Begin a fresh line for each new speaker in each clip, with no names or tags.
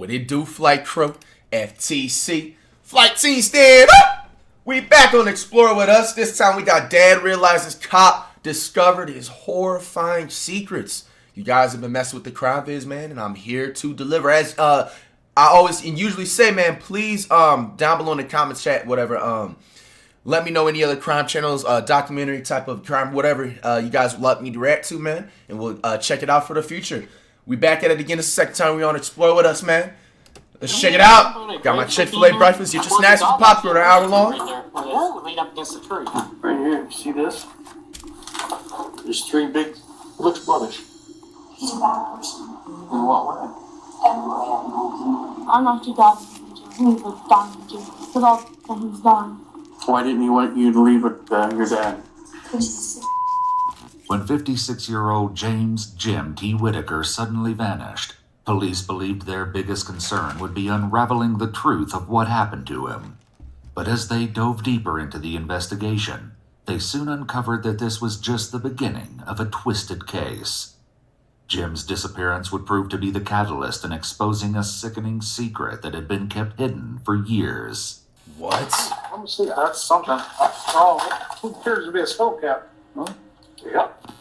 What it do, flight crew? FTC. Flight team stand up! We back on Explore with us. This time we got Dad realizes cop discovered his horrifying secrets. You guys have been messing with the crime viz, man, and I'm here to deliver. As I always and usually say, man, please down below in the comments chat, whatever, let me know any other crime channels, documentary type of crime, whatever you guys would like me to react to, man, and we'll check it out for the future. We back at it again. This is the second time we on Explore with us, man. Let's check it out. Got my Chick-fil-A breakfast. Get your snacks with popcorn, an hour long.
Lean up against the tree. Right here. See this? There's three big. Looks rubbish.
He's a bad person.
In what way?
I'm not too bad. He's a done too. With all that he's done.
Why didn't he want you to leave with your dad?
When 56-year-old James Jim T. Whitaker suddenly vanished, police believed their biggest concern would be unraveling the truth of what happened to him. But as they dove deeper into the investigation, they soon uncovered that this was just the beginning of a twisted case. Jim's disappearance would prove to be the catalyst in exposing a sickening secret that had been kept hidden for years.
What?
Let me see. That's something. Oh, it appears to be a skull cap. Huh? Yep.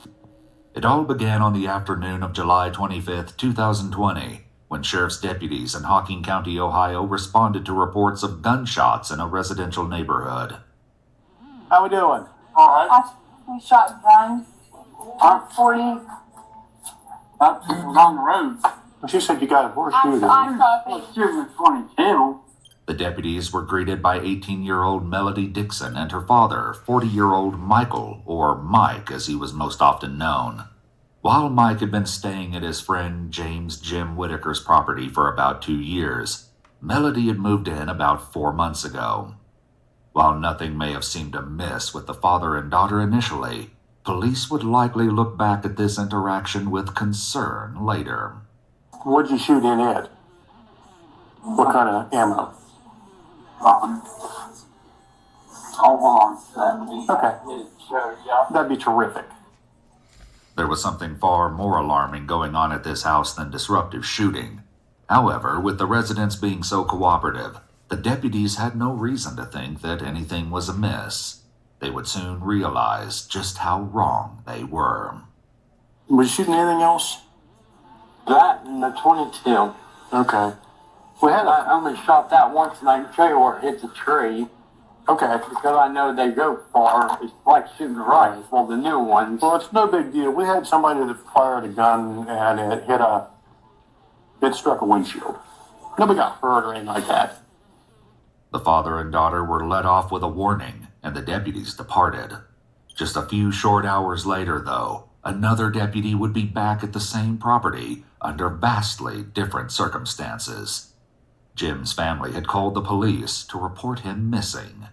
It all began on the afternoon of July 25th, 2020, when sheriff's deputies in Hocking County, Ohio, responded to reports of gunshots in a residential neighborhood.
How we doing? All right.
We shot guns. 40.
Up along the road. Well, she said you got a horseshoe there.
I shot him.
Shooting 22.
The deputies were greeted by 18-year-old Melody Dixon and her father, 40-year-old Michael, or Mike as he was most often known. While Mike had been staying at his friend James Jim Whitaker's property for about 2 years, Melody had moved in about 4 months ago. While nothing may have seemed amiss with the father and daughter initially, police would likely look back at this interaction with concern later.
What'd you shoot in it? What kind of ammo? Oh, hold on. Okay. That'd be terrific.
There was something far more alarming going on at this house than disruptive shooting. However, with the residents being so cooperative, the deputies had no reason to think that anything was amiss. They would soon realize just how wrong they were.
Was you shooting anything else?
That and the 22.
Okay.
I only shot that once, and I can show you where it hits a tree.
Okay.
Because I know they go far. It's like shooting a rifle, the new ones.
Well, it's no big deal. We had somebody that fired a gun and it struck a windshield. Nobody got hurt or anything like that.
The father and daughter were let off with a warning, and the deputies departed. Just a few short hours later, though, another deputy would be back at the same property under vastly different circumstances. Jim's family had called the police to report him missing.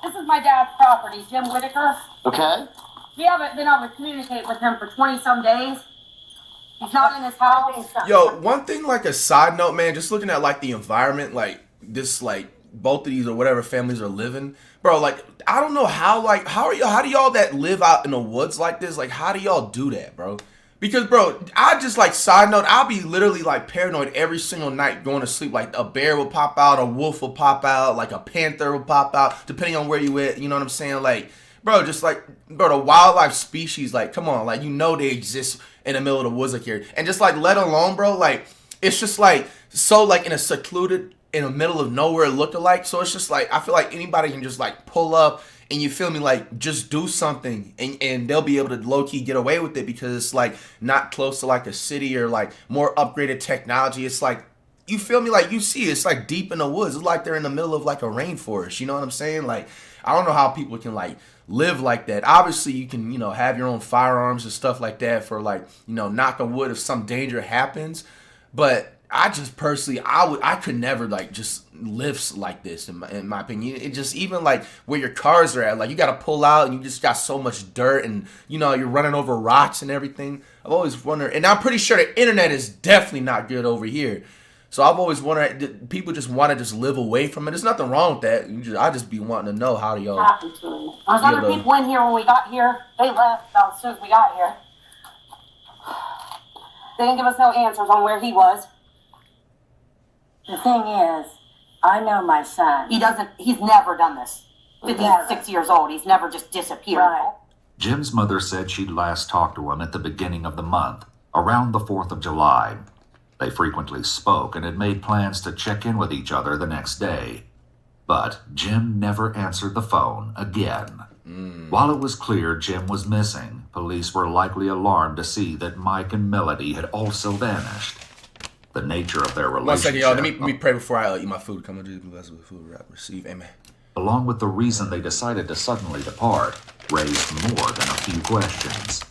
This is my dad's property, Jim Whitaker.
Okay.
We haven't been able to communicate with him for 20-some days. He's not in his house.
Yo, one thing, like a side note, man, just looking at like the environment, like this, like both of these or whatever families are living, bro. Like I don't know how do y'all that live out in the woods like this, like how do y'all do that, bro? Because, bro, I just, like, side note, I'll be literally, like, paranoid every single night going to sleep. Like, a bear will pop out, a wolf will pop out, like, a panther will pop out, depending on where you at, you know what I'm saying? Like, bro, just, like, bro, the wildlife species, like, come on, like, you know they exist in the middle of the woods, like, here. And just, like, let alone, bro, like, it's just, like, so, like, in a secluded, in the middle of nowhere look-alike. So, it's just, like, I feel like anybody can just, like, pull up, and you feel me, like, just do something, and they'll be able to low-key get away with it because it's, like, not close to, like, a city or, like, more upgraded technology. It's, like, you feel me, like, you see it's, like, deep in the woods. It's like they're in the middle of, like, a rainforest, you know what I'm saying? Like, I don't know how people can, like, live like that. Obviously, you can, you know, have your own firearms and stuff like that for, like, you know, knock on wood if some danger happens, but I just personally, I could never, like, just live like this, in my opinion. It just, even, like, where your cars are at, like, you got to pull out, and you just got so much dirt, and, you know, you're running over rocks and everything. I've always wondered, and I'm pretty sure the internet is definitely not good over here. So I've always wondered, people just want to just live away from it. There's nothing wrong with that. I just be wanting to know how do y'all.
Happened to him. There's other people in here when we got here. They left about as soon as we got here. They didn't give us no answers on where he was.
The thing is, I know my son.
He's never done this. 56 years old. He's never just disappeared.
Right.
Jim's mother said she'd last talked to him at the beginning of the month, around the 4th of July. They frequently spoke and had made plans to check in with each other the next day. But Jim never answered the phone again. While it was clear Jim was missing, police were likely alarmed to see that Mike and Melody had also vanished. The nature of their relationship...
1 second, y'all. Let me pray before I eat my food. Come on, Jesus, bless with food, receive. Amen.
Along with the reason they decided to suddenly depart, raised more than a few questions.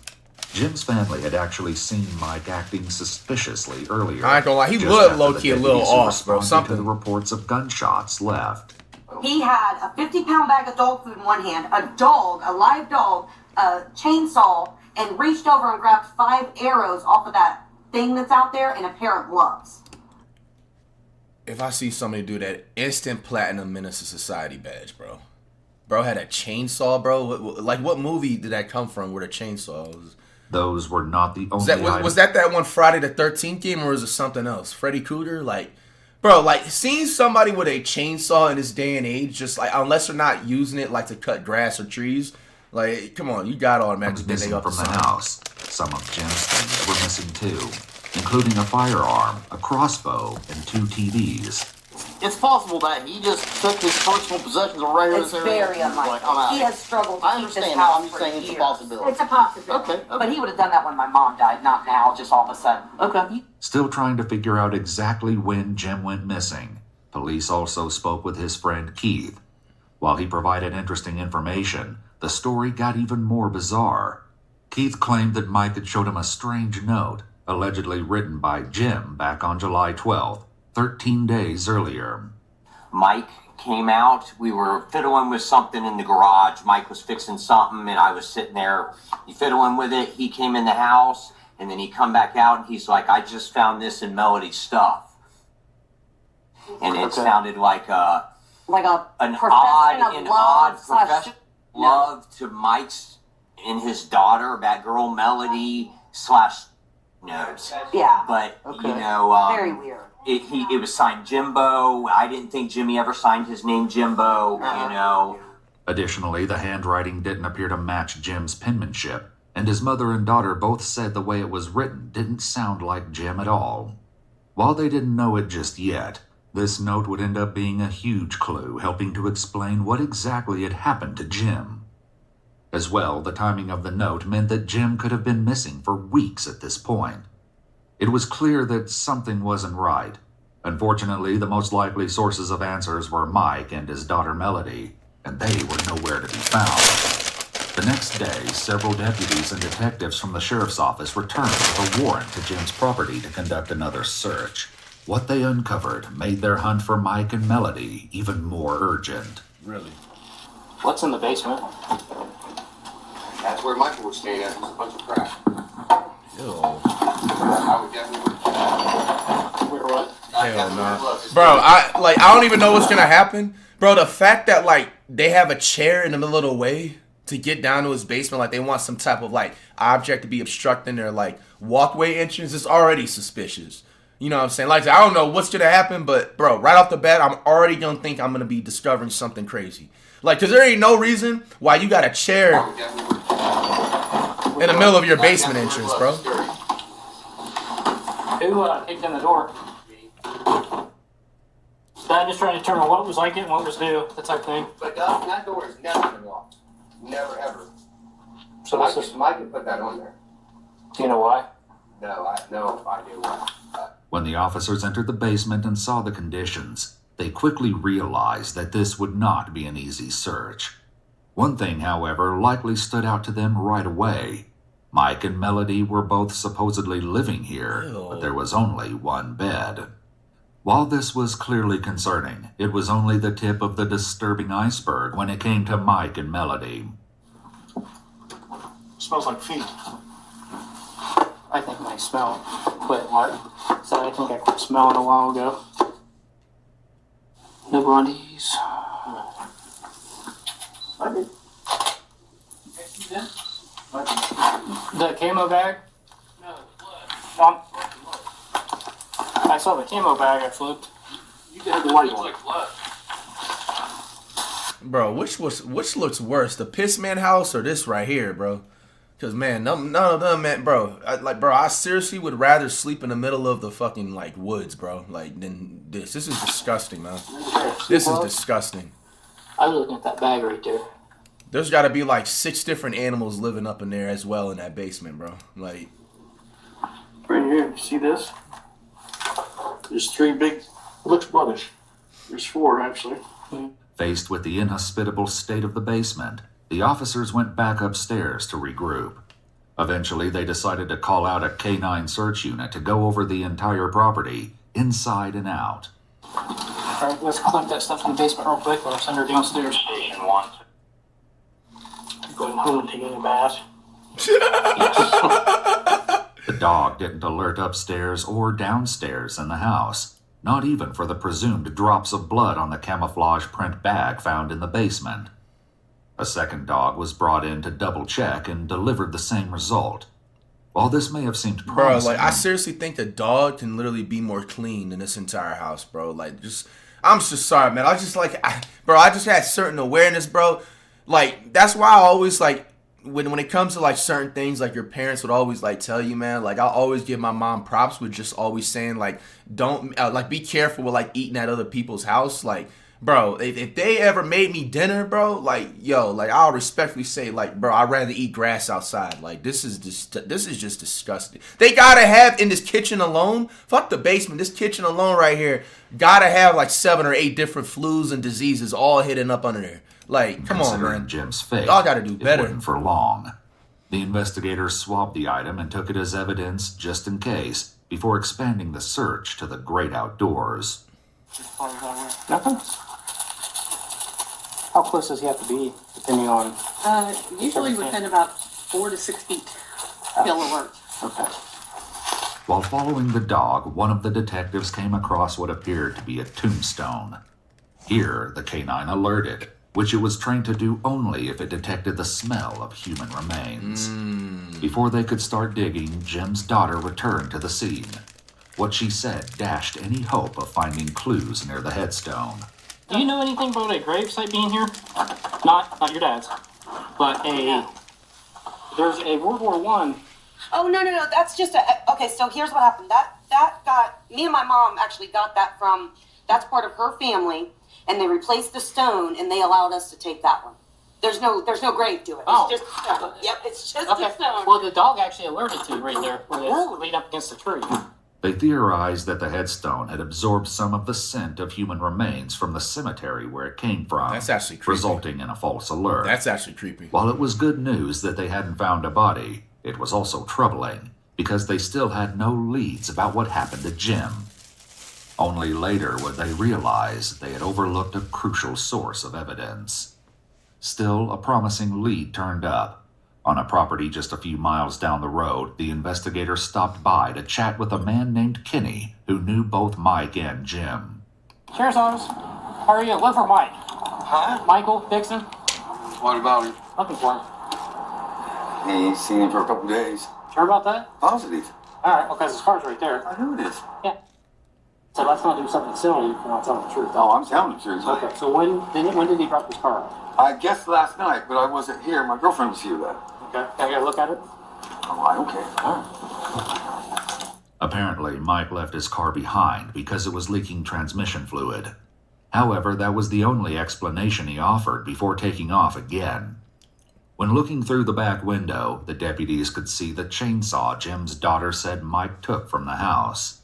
Jim's family had actually seen Mike acting suspiciously earlier.
I ain't gonna lie, he
just
looked
after
low-key
the
a little
deputies who
off, bro.
responded
Something.
to the reports of gunshots left.
He had a 50-pound bag of dog food in one hand, a live dog, a chainsaw, and reached over and grabbed 5 arrows off of that thing that's out there and a pair of gloves.
If I see somebody do that, instant platinum Menace to Society badge, bro. Bro had a chainsaw, bro. What movie did that come from where the chainsaw was?
Those were not the only
Was that one Friday the 13th game, or was it something else? Freddy Krueger? Bro, seeing somebody with a chainsaw in this day and age, just unless they're not using it to cut grass or trees, come on, you got automatically
was missing
they up
from
to
the
something.
house. Some of Jim's things were missing too, including a firearm, a crossbow, and 2 TVs.
It's possible that he just took his personal possessions right here.
It's very unlikely. He has struggled to
I
keep this
understand.
house
I'm just
for
saying it's a
years.
possibility.
It's a possibility.
Okay.
But he would have done that when my mom died, not now, just all of a sudden.
Okay.
Still trying to figure out exactly when Jim went missing, police also spoke with his friend Keith. While he provided interesting information, the story got even more bizarre. Keith claimed that Mike had showed him a strange note, allegedly written by Jim back on July 12th, 13 days earlier.
Mike came out. We were fiddling with something in the garage. Mike was fixing something, and I was sitting there fiddling with it. He came in the house, and then he come back out, and he's like, I just found this in Melody's stuff. And it sounded like an odd profession love to Mike's and his daughter, that girl Melody / knows.
Yeah.
But,
very weird.
It was signed Jimbo. I didn't think Jimmy ever signed his name Jimbo,
Additionally, the handwriting didn't appear to match Jim's penmanship, and his mother and daughter both said the way it was written didn't sound like Jim at all. While they didn't know it just yet, this note would end up being a huge clue, helping to explain what exactly had happened to Jim. As well, the timing of the note meant that Jim could have been missing for weeks at this point. It was clear that something wasn't right. Unfortunately, the most likely sources of answers were Mike and his daughter Melody, and they were nowhere to be found. The next day, several deputies and detectives from the sheriff's office returned with a warrant to Jim's property to conduct another search. What they uncovered made their hunt for Mike and Melody even more urgent.
Really?
What's in the basement?
That's where Michael was staying at. It was a bunch of crap.
Ew.
I would definitely...
Where what?
Hell no. Bro, I don't even know what's gonna happen. Bro, the fact that they have a chair in the middle of the way to get down to his basement, they want some type of object to be obstructing their walkway entrance is already suspicious. You know what I'm saying? I don't know what's gonna happen, but bro, right off the bat, I'm already gonna think I'm gonna be discovering something crazy. Cause there ain't no reason why you got a chair in the middle of your basement entrance, bro.
Who kicked in the door? I'm just trying to determine what was like it and what was new, that type of thing.
But that door has never been locked. Never, ever.
So
Mike can put that on there.
do you know why?
No, I have no idea why.
When the officers entered the basement and saw the conditions, they quickly realized that this would not be an easy search. One thing, however, likely stood out to them right away. Mike and Melody were both supposedly living here, but there was only one bed. While this was clearly concerning, it was only the tip of the disturbing iceberg when it came to Mike and Melody.
Smells like feet.
I think my smell quit. What? So I think I quit smelling a while ago. No blondies. The camo bag? No, I saw the camo bag I flipped. You can have the light on.
Bro, which looks worse, the Pissman house or this right here, bro? Cause man, none of them, man, bro. I seriously would rather sleep in the middle of the fucking like woods, bro. Like than this. This is disgusting, man. This is disgusting.
I was looking at that bag right there.
There's got to be like 6 different animals living up in there as well in that basement, bro. Like
Right here, you see this? There's 3 big. It looks bloodish. There's 4 actually.
Faced with the inhospitable state of the basement, the officers went back upstairs to regroup. Eventually, they decided to call out a K9 search unit to go over the entire property, inside and out.
Alright, let's collect that stuff in the basement real quick or send her downstairs. Station 1. Going home and taking a bath.
The dog didn't alert upstairs or downstairs in the house, not even for the presumed drops of blood on the camouflage print bag found in the basement. A second dog was brought in to double check and delivered the same result. While this may have seemed promising,
bro, like I seriously think the dog can literally be more clean than this entire house, bro. Like I'm just sorry, man. I just had certain awareness, bro. Like that's why I always like when it comes to like certain things, like your parents would always like tell you, man. Like I always give my mom props with just always saying like don't like be careful with like eating at other people's house, like. Bro, if they ever made me dinner, bro, like, yo, like, I'll respectfully say, like, bro, I'd rather eat grass outside. Like, this is just disgusting. They gotta have in this kitchen alone, fuck the basement, this kitchen alone right here, gotta have like 7 or 8 different flus and diseases all hidden up under there. Like, come on, man.
Jim's fate,
y'all gotta do better.
It wasn't for long. The investigators swabbed the item and took it as evidence just in case, before expanding the search to the great outdoors.
Nothing? How close does he have to be, depending on...
Usually within about 4 to 6 feet. He'll alert.
Okay.
While following the dog, one of the detectives came across what appeared to be a tombstone. Here, the canine alerted, which it was trained to do only if it detected the smell of human remains. Before they could start digging, Jim's daughter returned to the scene. What she said dashed any hope of finding clues near the headstone.
Do you know anything about a gravesite being here? Not your dad's, but there's a World War I.
Oh, no, that's just okay, so here's what happened. That got, me and my mom actually got that from, that's part of her family, and they replaced the stone, and they allowed us to take that one. There's no grave to it. It's just a stone. Yep, it's just a stone.
Well, the dog actually alerted to right there, where it's leaned up against the tree.
They theorized that the headstone had absorbed some of the scent of human remains from the cemetery where it came from.
That's actually creepy.
Resulting in a false alert.
That's actually creepy.
While it was good news that they hadn't found a body, it was also troubling because they still had no leads about what happened to Jim. Only later would they realize they had overlooked a crucial source of evidence. Still, a promising lead turned up. On a property just a few miles down the road, the investigator stopped by to chat with a man named Kenny, who knew both Mike and Jim.
Sheriff's Office, how are you? Look for Mike.
Huh?
Michael Dixon.
What about him?
Looking for him.
He ain't seen him for a couple days.
Sure about that?
Positive.
Alright, well, because his car's right there.
I know it is.
Yeah. So let's not do something silly if you're not telling the truth.
Oh, I'm telling the truth.
Okay, so when did he drop his car off?
I guess last night, but I wasn't here. My girlfriend was here then.
Okay, can I get a look at it?
Oh, I don't care. All right.
Apparently, Mike left his car behind because it was leaking transmission fluid. However, that was the only explanation he offered before taking off again. When looking through the back window, the deputies could see the chainsaw Jim's daughter said Mike took from the house.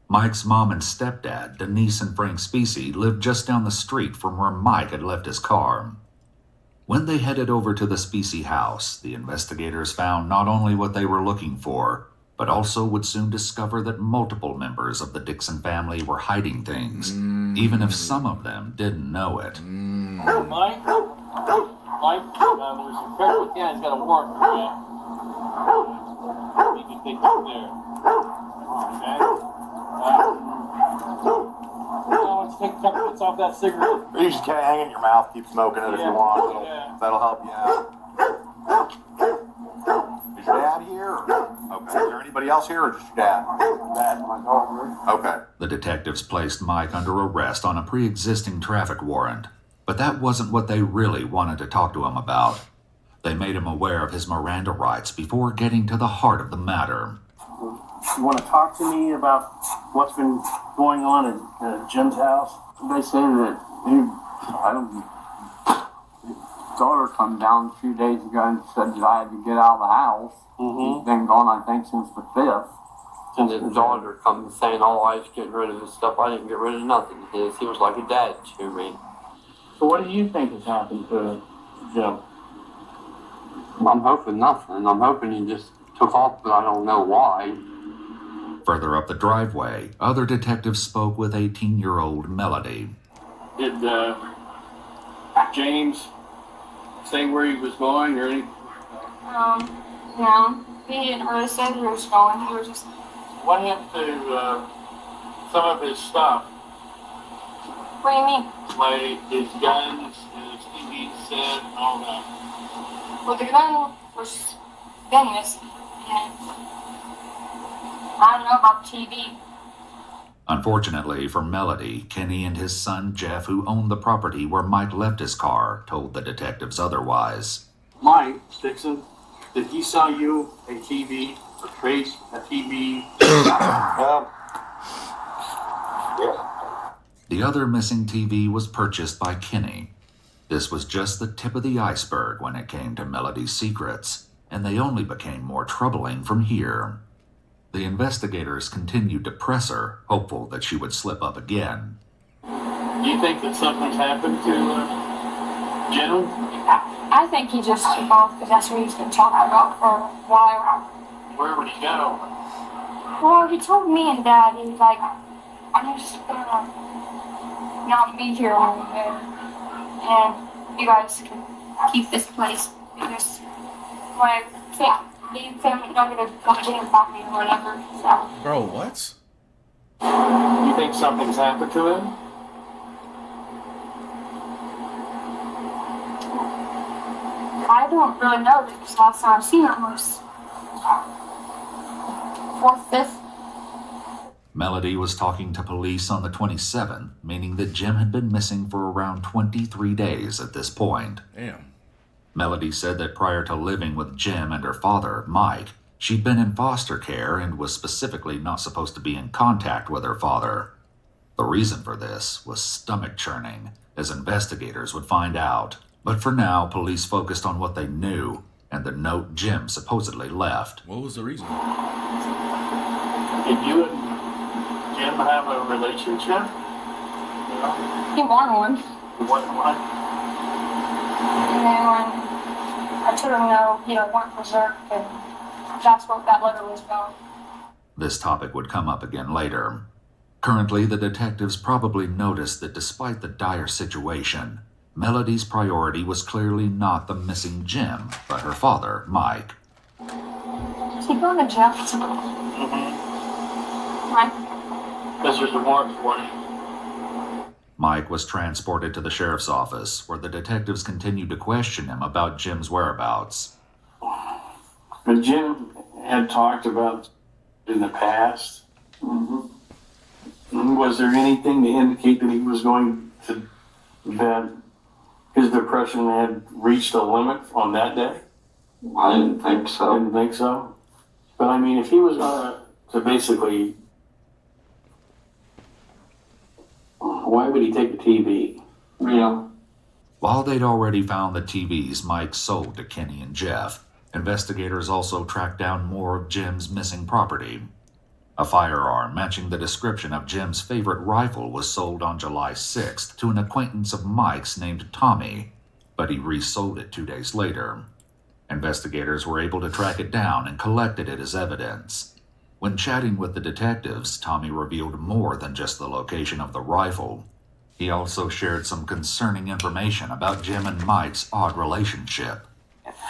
Mike's mom and stepdad, Denise and Frank Specie, lived just down the street from where Mike had left his car. When they headed over to the Specie house, the investigators found not only what they were looking for, but also would soon discover that multiple members of the Dixon family were hiding things, even if some of them didn't know it.
Mike? Mike? There's some pressure. Yeah, he's got a warrant for you. You can take that there. Okay? Let's take a couple bits off that cigarette.
You just can't hang it in your mouth, keep smoking it if you want. That'll help you out. Is your dad here? Okay, is there any Anybody else here or just your dad?
Dad, my daughter.
Okay.
The detectives placed Mike under arrest on a pre-existing traffic warrant, but that wasn't what they really wanted to talk to him about. They made him aware of his Miranda rights before getting to the heart of the matter.
You want to talk to me about what's been going on at Jim's house?
They say that daughter come down a few days ago and said that I had to get out of the house. He's been gone, I think, since the 5th.
And his daughter come saying, "Oh, I was getting rid of his stuff." I didn't get rid of nothing. He was like a dad to me.
So what do you think has happened to Jim?
I'm hoping nothing. I'm hoping he just took off, but I don't know why.
Further up the driveway, other detectives spoke with 18-year-old Melody.
Did James say where he was going or anything?
No. He didn't really say where he was going. He was just...
What happened to some of his stuff?
What do you mean?
Like his guns, his TV set, and all that?
Well, the gun was Benny's, and I don't know about the TV.
Unfortunately for Melody, Kenny and his son Jeff, who owned the property where Mike left his car, told the detectives otherwise.
Mike Dixon, did he sell you a TV, or trade a TV?
The other missing TV was purchased by Kenny. This was just the tip of the iceberg when it came to Melody's secrets, and they only became more troubling from here. The investigators continued to press her, hopeful that she would slip up again.
Do you think that something's happened to Jim?
I think he just took off because that's what he's been talking about for a while.
Where would he go?
Well, he told me and Dad, he was like, I'm just gonna not be here anymore. And you guys can keep this place because my family not gonna come to him back me or whatever. So.
Bro, what?
You think something's happened to him?
I don't really know because last time I seen him was 4th, 5th.
Melody was talking to police on the 27th, meaning that Jim had been missing for around 23 days at this point.
Damn.
Melody said that prior to living with Jim and her father, Mike, she'd been in foster care and was specifically not supposed to be in contact with her father. The reason for this was stomach churning, as investigators would find out. But for now, police focused on what they knew and the note Jim supposedly left.
What was the reason?
Did you and Jim have a relationship?
He wanted one.
You wanted one?
And then when I told him no, he don't want berserk, and that's what that letter was about.
This topic would come up again later. Currently, the detectives probably noticed that despite the dire situation, Melody's priority was clearly not the missing Jim, but her father, Mike.
Is he going to jail? Mike?
Because there's a warrant for him.
Mike was transported to the sheriff's office, where the detectives continued to question him about Jim's whereabouts.
But Jim had talked about in the past. Was there anything to indicate that he was going to, that his depression had reached a limit on that day?
I didn't think so.
Didn't think so? But I mean, if he was going to basically, why would he take the TV?
Yeah.
While they'd already found the TVs Mike sold to Kenny and Jeff, investigators also tracked down more of Jim's missing property. A firearm matching the description of Jim's favorite rifle was sold on July 6th to an acquaintance of Mike's named Tommy, but he resold it 2 days later. Investigators were able to track it down and collected it as evidence. When chatting with the detectives, Tommy revealed more than just the location of the rifle. He also shared some concerning information about Jim and Mike's odd relationship.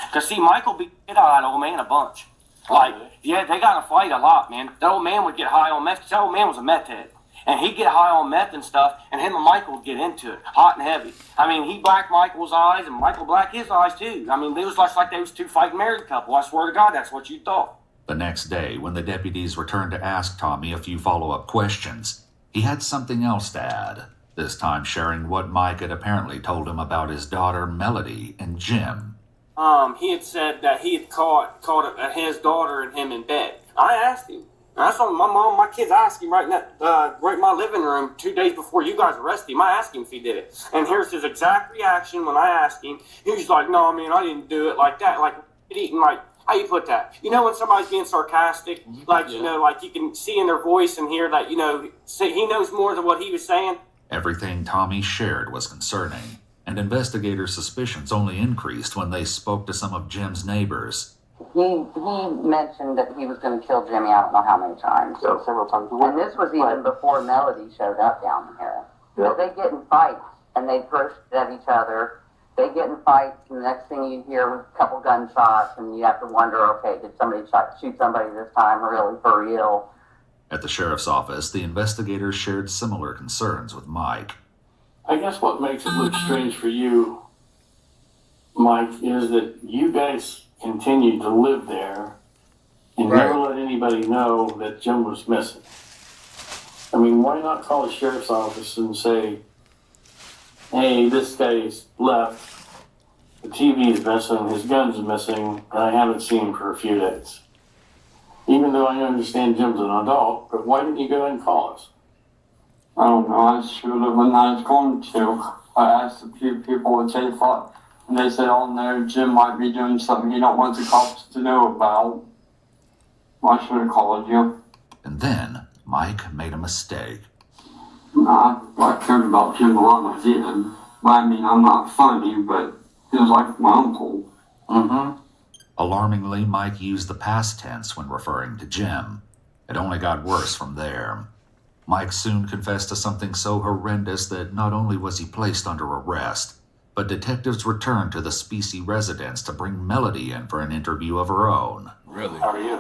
Because, see, Michael beat out that old man a bunch. Like, yeah, they got in a fight a lot, man. That old man would get high on meth. That old man was a meth head. And he'd get high on meth and stuff, and him and Michael would get into it, hot and heavy. I mean, he blacked Michael's eyes, and Michael blacked his eyes, too. I mean, they was like they was two fighting married couple. I swear to God, that's what you thought.
The next day, when the deputies returned to ask Tommy a few follow-up questions, he had something else to add, this time sharing what Mike had apparently told him about his daughter Melody and Jim.
He had said that he had caught his daughter and him in bed. I asked him. That's what my kids asked him right in my living room 2 days before you guys arrested him. I asked him if he did it. And here's his exact reaction when I asked him. He was like, no, man, I didn't do it like that. Like, eating, like, how you put that? You know when somebody's being sarcastic? Like, you know, like you can see in their voice and hear that, you know, he knows more than what he was saying.
Everything Tommy shared was concerning, and investigators' suspicions only increased when they spoke to some of Jim's neighbors.
He mentioned that he was going to kill Jimmy, I don't know how many times.
So several times.
And this was even before Melody showed up down here. But they get in fights, and they burst at each other. They get in fights, and the next thing you hear was a couple gunshots, and you have to wonder, okay, did somebody shoot somebody this time, really, for real?
At the sheriff's office, the investigators shared similar concerns with Mike.
I guess what makes it look strange for you, Mike, is that you guys continued to live there and never let anybody know that Jim was missing. I mean, why not call the sheriff's office and say, hey, this guy's left, the TV is missing, his gun's missing, and I haven't seen him for a few days. Even though I understand Jim's an adult, but why didn't you go ahead and call us?
I don't know, I should have when I was going to. I asked a few people what they thought, and they said, oh no, Jim might be doing something you don't want the cops to know about. I should have called you.
And then Mike made a mistake.
Nah, I cared about Jim a lot, I did. But I mean, I'm not funny, but he was like my uncle.
Alarmingly, Mike used the past tense when referring to Jim. It only got worse from there. Mike soon confessed to something so horrendous that not only was he placed under arrest, but detectives returned to the Specie residence to bring Melody in for an interview of her own.
Really?
How are you?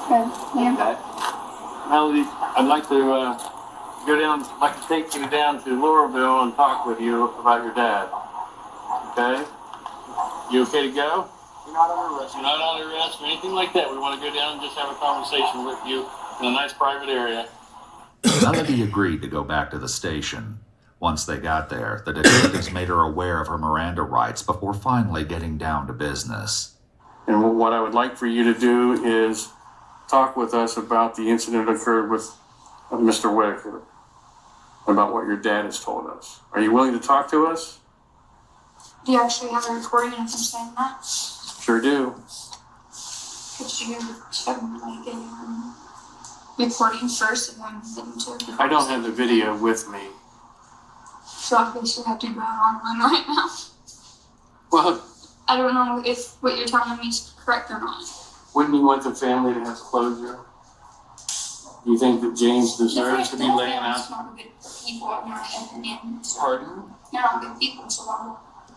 Good. Yeah.
Melody, I'd like to take you down to Laurelville and talk with you about your dad. Okay? You okay to go?
You're not under arrest.
You're not under arrest or anything like that. We want to go down and just have a conversation with you in a nice private area.
Melody agreed to go back to the station. Once they got there, the detectives made her aware of her Miranda rights before finally getting down to business.
And what I would like for you to do is talk with us about the incident that occurred with Mr. Whitaker, about what your dad has told us. Are you willing to talk to us?
Do you actually have a recording of him saying that?
Sure do.
Could you check like a recording first and then listen to it?
I don't have the video with me.
So I guess you have to go online right now.
Well,
I don't know if what you're telling me is correct or not.
wouldn't you want the family to have closure? Do you think that James deserves to be laying out?
Not good people, in my opinion.
Pardon?
They're not good people, so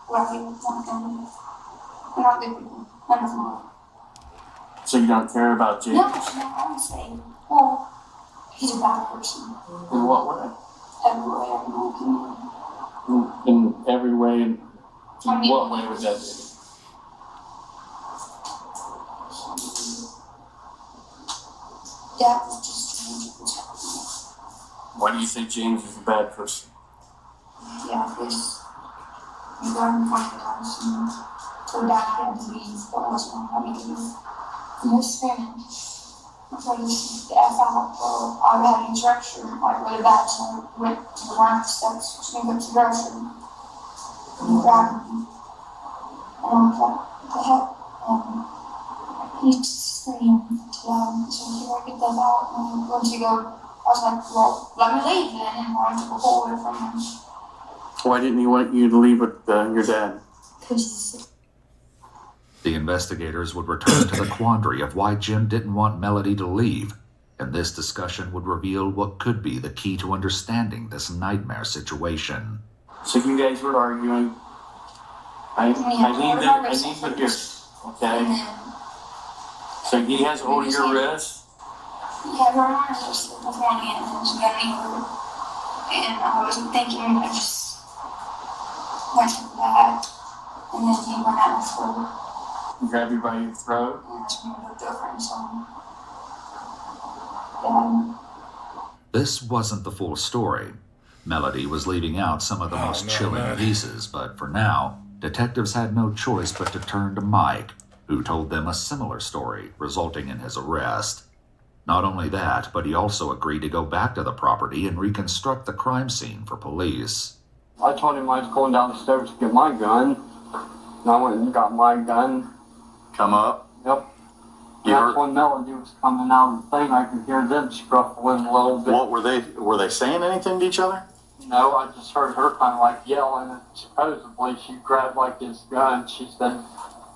why would you want them? They're not good people. None of them are.
So you don't care about James?
No, I would say, well, he's a bad person.
In what way?
Every way, in my opinion.
In every way, in what way would that be?
Dad was just trying to protect me.
Why do you think James is a bad person?
Yeah, because we got him from the house and told Dad he had to leave, but wasn't having to leave. And his parents, I told him the F out, or I had an instruction, like really bad, so I went to the line steps, which means it's a grocery. And he grabbed me. And I was like, what the heck? And he screamed loud, so he won't get that out. And once he go, I was like, well, let me leave then, and I took a whole away from him.
Why didn't he want you to leave with your dad?
Because
The investigators would return to the quandary of why Jim didn't want Melody to leave, and this discussion would reveal what could be the key to understanding this nightmare situation.
So you guys were arguing. I need to hear. Okay. So he has hold of your wrist?
yeah, her arm was just with one hand and she got me hurt. And I wasn't thinking, I just went to the back. And then he went out for
grab you by your throat.
This wasn't the full story. Melody was leaving out some of the most chilling pieces, but for now, detectives had no choice but to turn to Mike, who told them a similar story, resulting in his arrest. Not only that, but he also agreed to go back to the property and reconstruct the crime scene for police.
I told him I was going downstairs to get my gun, and I went and got my gun.
Come up?
Yep. That's when Melody was coming out of the thing. I could hear them scruffling a little bit.
What were they saying anything to each other?
No, I just heard her kind of like yelling, and supposedly she grabbed like this gun. She said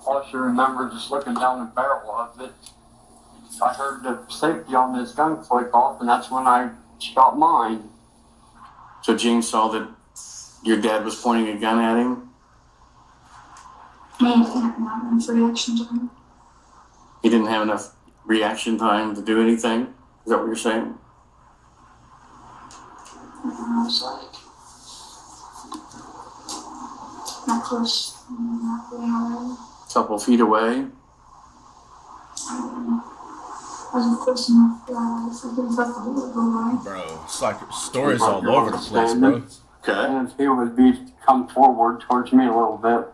all she remembered just looking down the barrel of it. I heard the safety on this gun click off, and that's when I shot mine.
So James saw that your dad was pointing a gun at him?
Not enough reaction time.
He didn't have enough reaction time to do anything? Is that what you're saying?
I was like, not close, not really away.
A couple feet away?
Wasn't close enough. I think that's a little away.
Bro, it's like stories all over the place, bro.
Okay.
And if he would be come forward towards me a little bit,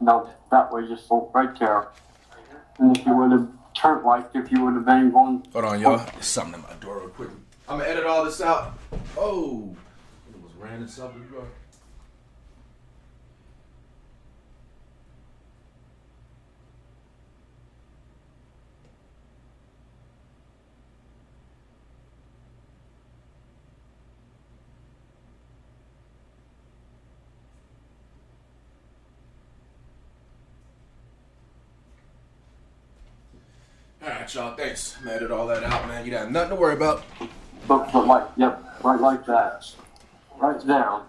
no, that way, just look right there. And if you would have turned, like if you would have been going.
Hold on, y'all. There's something in my door real quick. I'm gonna edit all this out. Oh, it was random something, bro. Alright, y'all, thanks. I'm gonna edit all that out, man. You got nothing to worry about.
But like, yep, right like that. Right there.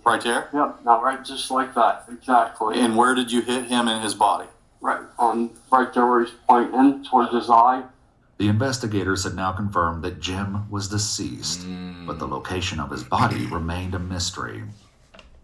Right there?
Yep, now right just like that, exactly.
And where did you hit him in his body?
Right there where he's pointing towards his eye.
The investigators had now confirmed that Jim was deceased, but the location of his body remained a mystery.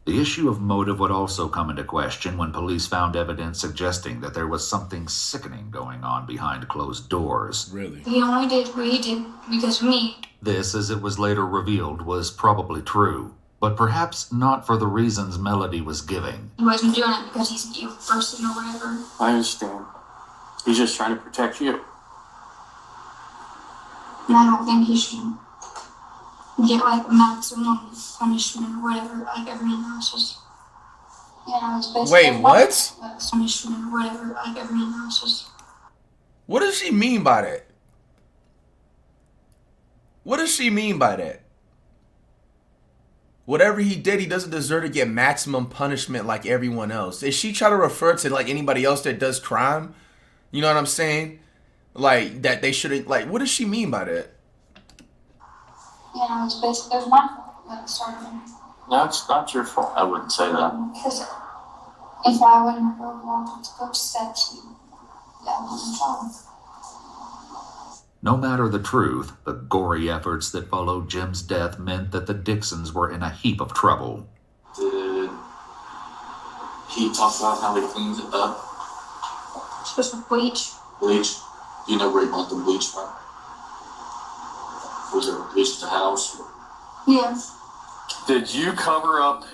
The issue of motive would also come into question when police found evidence suggesting that there was something sickening going on behind closed doors.
Really?
He only did what he did because of me.
This, as it was later revealed, was probably true, but perhaps not for the reasons Melody was giving.
He wasn't doing it because he's a evil person or whatever.
I understand. He's just trying to protect you.
And I don't think he should get like maximum punishment or whatever, like everyone else is. Yeah, it's basically.
Wait, what?
Punishment or whatever, like everyone else is.
What does she mean by that? What does she mean by that? Whatever he did, he doesn't deserve to get maximum punishment like everyone else. Is she trying to refer to like anybody else that does crime? You know what I'm saying? Like that they shouldn't. Like, what does she mean by that?
Yeah, it's basically it was my fault that started.
No, it's not your fault. I wouldn't say that.
Because if I wouldn't have wanted to go to steps, that wasn't wrong.
No matter the truth, the gory efforts that followed Jim's death meant that the Dixons were in a heap of trouble.
Did he talk about how he cleans it up?
Supposed to bleach.
Bleach? Do you know where he bought the bleach from? Was there bleach at the house?
Yeah.
Did you cover up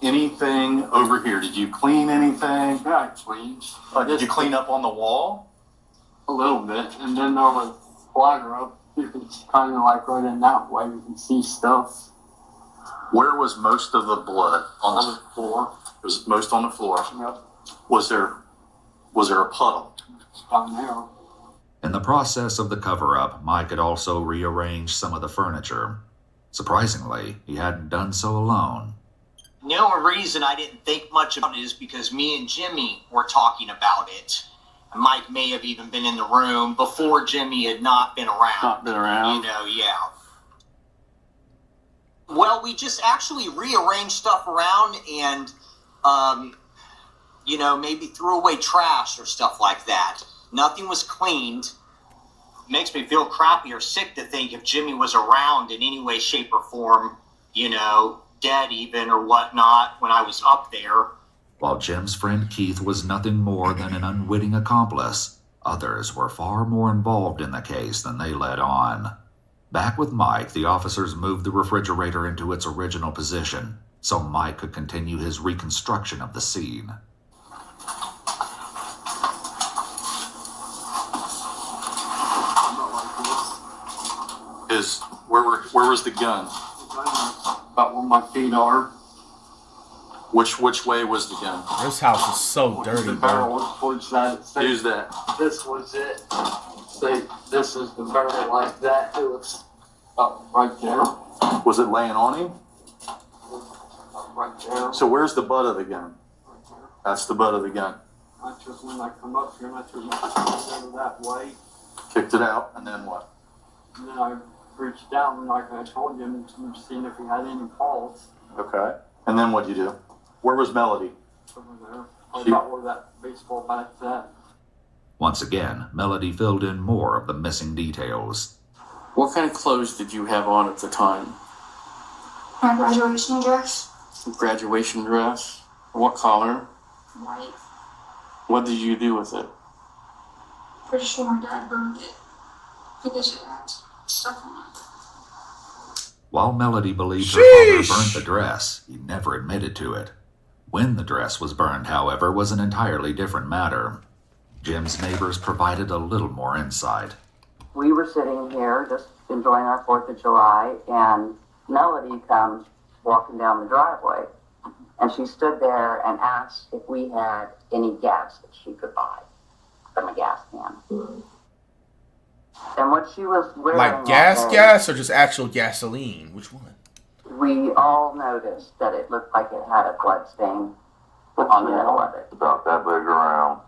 anything over here? Did you clean anything?
Yeah, I cleaned.
Did you clean up on the wall?
A little bit, and then over the flatter up, you can kind of like right in that way, you can see stuff.
Where was most of the blood?
On the floor.
It was most on the floor.
Yep.
Was there a puddle?
Down there.
In the process of the cover-up, Mike had also rearranged some of the furniture. Surprisingly, he hadn't done so alone.
The only reason I didn't think much about it is because me and Jimmy were talking about it. And Mike may have even been in the room before Jimmy had not been around.
Not been around?
You know, yeah. Well, we just actually rearranged stuff around and, maybe threw away trash or stuff like that. Nothing was cleaned. Makes me feel crappy or sick to think if Jimmy was around in any way, shape, or form, dead even or whatnot when I was up there.
While Jim's friend Keith was nothing more than an unwitting accomplice, others were far more involved in the case than they let on. Back with Mike, the officers moved the refrigerator into its original position so Mike could continue his reconstruction of the scene.
Where was the gun?
About where my feet are.
Which way was the gun?
This house is so dirty,
The
bro.
barrel was towards that.
Use that.
This was it. Say, this is the barrel like that. It was up right there.
Was it laying on him?
Up right there.
So where's the butt of the gun? That's the butt of the gun.
That's just when I come up here and I took my hand over that way.
Kicked it out, and then what?
And then I reached down like I told him to see if he had any calls
Okay. And then what'd you do? Where was Melody?
over there. About where that baseball bat's at.
Once again, Melody filled in more of the missing details.
What kind of clothes did you have on at the time?
My graduation dress,
Graduation dress? What color?
white.
What did you do with it?
Pretty sure my dad burned it because it had stuff on it.
While Melody believed her father burned the dress, he never admitted to it. When the dress was burned, however, was an entirely different matter. Jim's neighbors provided a little more insight.
We were sitting here just enjoying our 4th of July, and Melody comes walking down the driveway. And she stood there and asked if we had any gas that she could buy from a gas can. And what she was wearing...
Like gas or just actual gasoline? Which one?
We all noticed that it looked like it had a blood stain on the middle of it.
About that big around.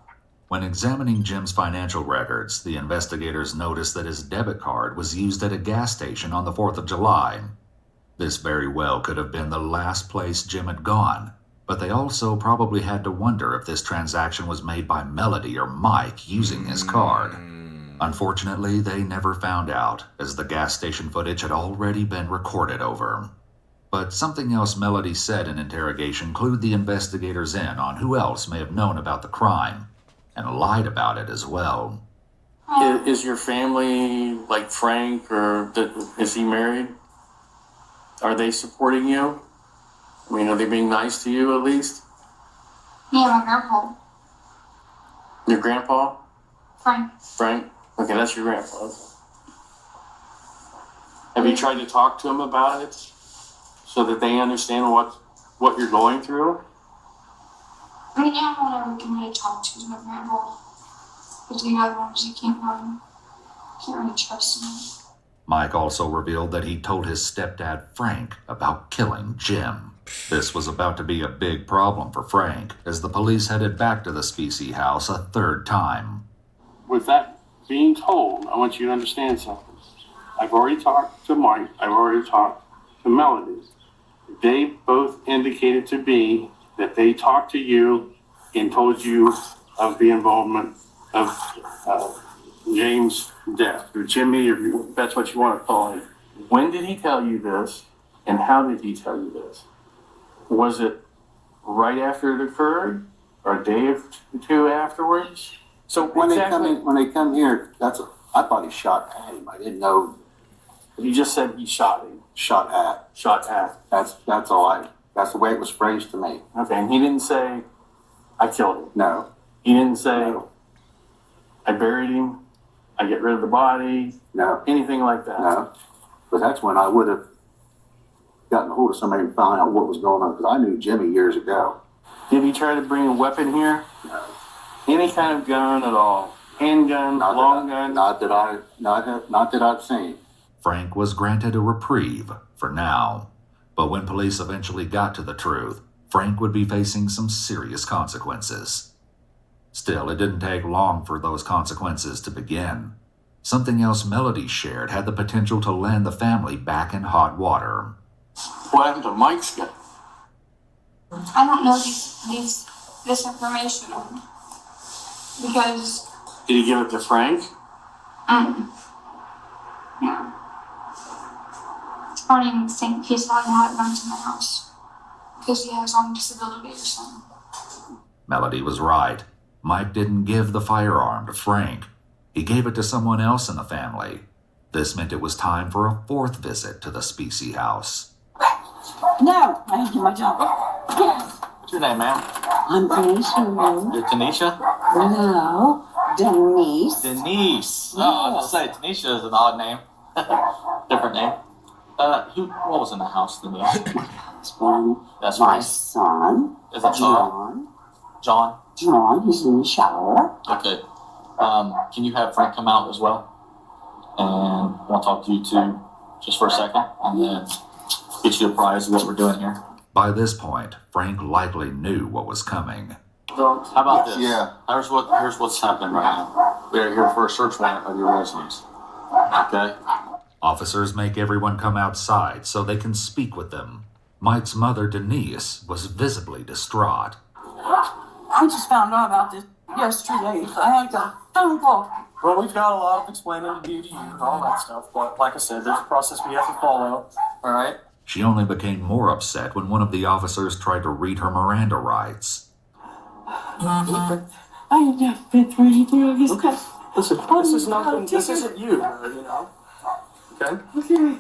When examining Jim's financial records, the investigators noticed that his debit card was used at a gas station on the 4th of July. This very well could have been the last place Jim had gone, but they also probably had to wonder if this transaction was made by Melody or Mike using his card. Unfortunately, they never found out, as the gas station footage had already been recorded over. But something else Melody said in interrogation clued the investigators in on who else may have known about the crime, and lied about it as well.
Is your family like Frank, or is he married? Are they supporting you? I mean, are they being nice to you at least?
Yeah, my grandpa,
Your grandpa?
Frank.
Frank? Okay, that's your grandpa. Have you tried to talk to him about it so that they understand what you're going through?
I mean, yeah, I don't ever really talk to my grandpa. But the other ones, you can't really trust him.
Mike also revealed that he told his stepdad Frank about killing Jim. This was about to be a big problem for Frank, as the police headed back to the Specie house a third time.
With that being told, I want you to understand something. I've already talked to Mike. I've already talked to Melody. They both indicated to me that they talked to you and told you of the involvement of James' death, or Jimmy, if that's what you want to call him.
When did he tell you this, and how did he tell you this? Was it right after it occurred, or a day or two afterwards?
So when they come here, I thought he shot at him. I didn't know.
You just said he shot him.
Shot at.
Shot at.
That's all that's the way it was phrased to me.
Okay, and he didn't say, I killed him.
No.
He didn't say, I buried him, I get rid of the body.
No.
Anything like that.
No. But that's when I would have gotten a hold of somebody and found out what was going on, because I knew Jimmy years ago.
Did he try to bring a weapon here?
No.
Any kind of gun at all? Handgun, long gun?
Not that I've seen.
Frank was granted a reprieve for now. But when police eventually got to the truth, Frank would be facing some serious consequences. Still, it didn't take long for those consequences to begin. Something else Melody shared had the potential to land the family back in hot water.
What happened to Mike's gun?
I don't know this information because.
Did he give it to Frank?
No. I don't even think he's allowed to have guns in the house because he has on disability or something.
Melody was right. Mike didn't give the firearm to Frank. He gave it to someone else in the family. This meant it was time for a fourth visit to the Specie house.
No, I didn't do my job. Yes.
What's your name, ma'am?
I'm Tanisha.
You're Tanisha?
No, Denise.
Denise. Oh, I was going to say, Tanisha is an odd name. Different name. What was in the house, Denise?
Husband.
That's
my
right.
son.
Is it
John?
John?
John, he's in the shower.
Okay. Can you have Frank come out as well? And I want to talk to you two just for a second, and then get you apprised of what we're doing here.
By this point, Frank likely knew what was coming.
How about this? Yeah. Here's what's happening right now. We are here for a search warrant of your residence. Okay?
Officers make everyone come outside so they can speak with them. Mike's mother, Denise, was visibly distraught.
I just found out about this yesterday. I had a phone call.
Well, we've got a lot of explaining to do to you and all that stuff, but like I said, there's a process we have to follow. All right?
She only became more upset when one of the officers tried to read her Miranda rights.
I have never been through anything like this.
Okay. Listen, this is nothing. This isn't you, you know. Okay?
Okay.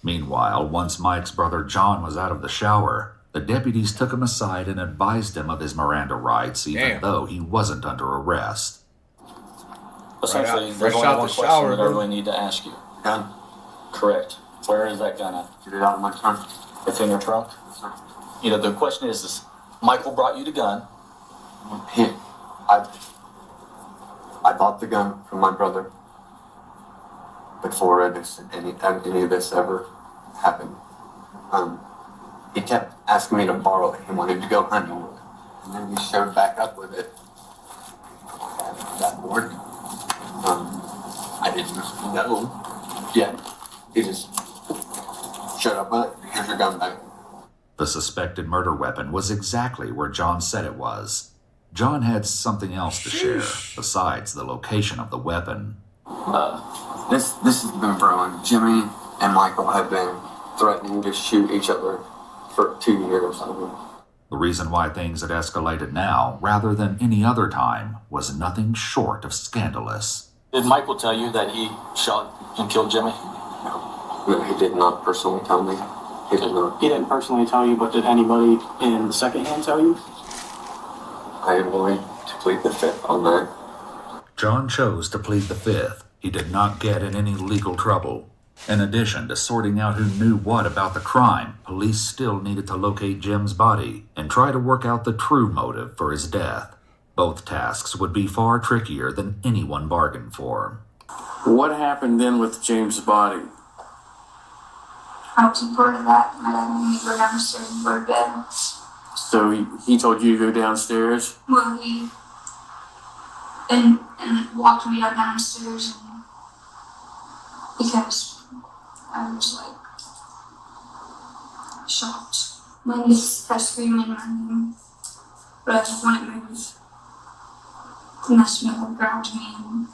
Meanwhile, once Mike's brother John was out of the shower, the deputies took him aside and advised him of his Miranda rights, even though he wasn't under arrest.
Essentially, there's only one question that I really need to ask you. Gun? Correct. Where is that gun at?
Get it out of my trunk.
It's in your trunk?
Sir.
You know, the question is Michael brought you the gun.
I bought the gun from my brother before any of this ever happened. He kept asking me to borrow it. He wanted to go hunting with it. And then he showed back up with it that morning. I didn't know yet. He just showed up with it. Here's your gun back.
The suspected murder weapon was exactly where John said it was. John had something else to share, besides the location of the weapon.
This has been brewing. Jimmy and Michael have been threatening to shoot each other for 2 years.
The reason why things had escalated now, rather than any other time, was nothing short of scandalous.
Did Michael tell you that he shot and killed Jimmy?
No, he did not personally tell me. He did not.
He didn't personally tell you, but did anybody in the second hand tell you?
I am willing to plead the fifth on that.
John chose to plead the fifth. He did not get in any legal trouble. In addition to sorting out who knew what about the crime, police still needed to locate Jim's body and try to work out the true motive for his death. Both tasks would be far trickier than anyone bargained for.
What happened then with James' body?
I was bored of that. My dad made me go downstairs and go to bed.
So he told you to go downstairs?
Well, he and walked me downstairs, and because I was like shocked when he kept screaming my name, but I wouldn't move. He messed me up, grabbed me, and